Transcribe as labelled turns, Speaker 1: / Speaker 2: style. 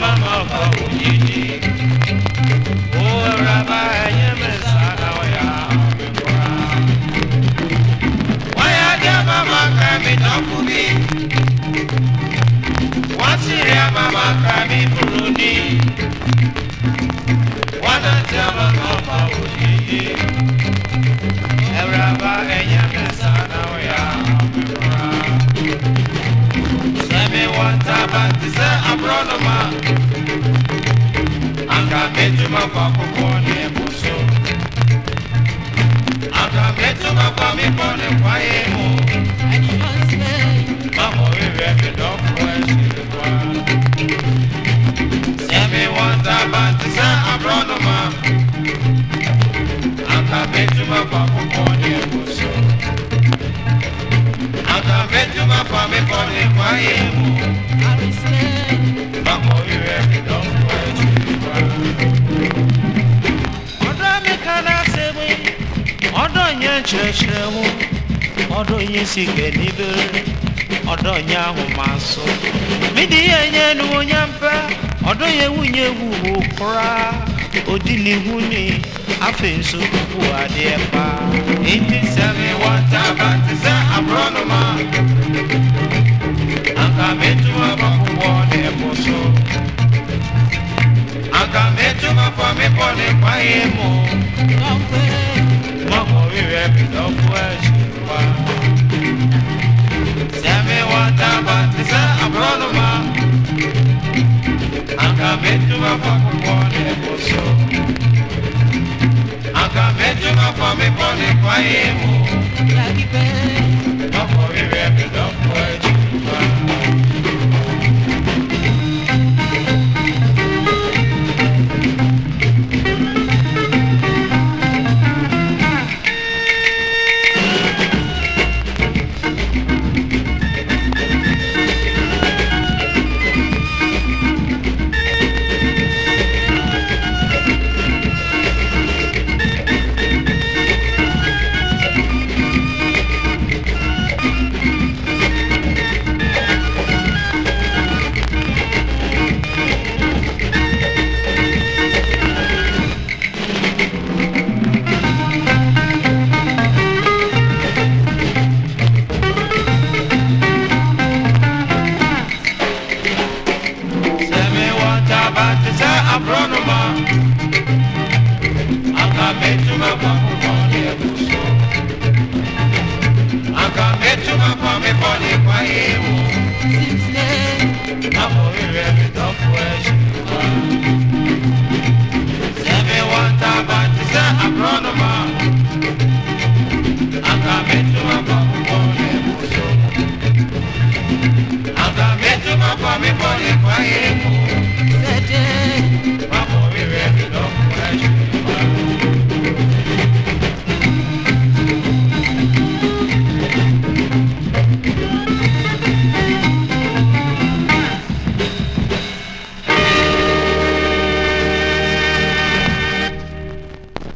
Speaker 1: mama for Ujiji. Oh, Rabbi, Yemesana, why are you, Mama, coming up for me? What's here, Mama, coming for me? What a Mama for Ujiji. Rabbi, Yemesana, Semi want about this Abronoma. I'm coming to my papa for the busso. I'm coming to my family for the quiet home. Mamma, we read the dog question. Semi want about this Abronoma. I'm coming to my papa for the busso. I'm coming to my family for the quiet home. Mamma, we read the dog question. Churchill, although you see get either, although Yahu Maso, Media Yanu Yampa, although you who cry, or didn't wuni, I feel so who are dear pa. 87 what about this Abronoma. I'm coming to my papa for the apostle. I'm coming to my family for the quiet more. Mama, we wrap it up where she was. Tell me what about this Abronoma. I'm coming to my papa for the apostle. I'm coming to my family for the quiet more. Mama, we wrap it up where she was. Abronoma. I'm coming to my papa for the busso. I'm coming to my family for the quiet home. I'm going to read it up.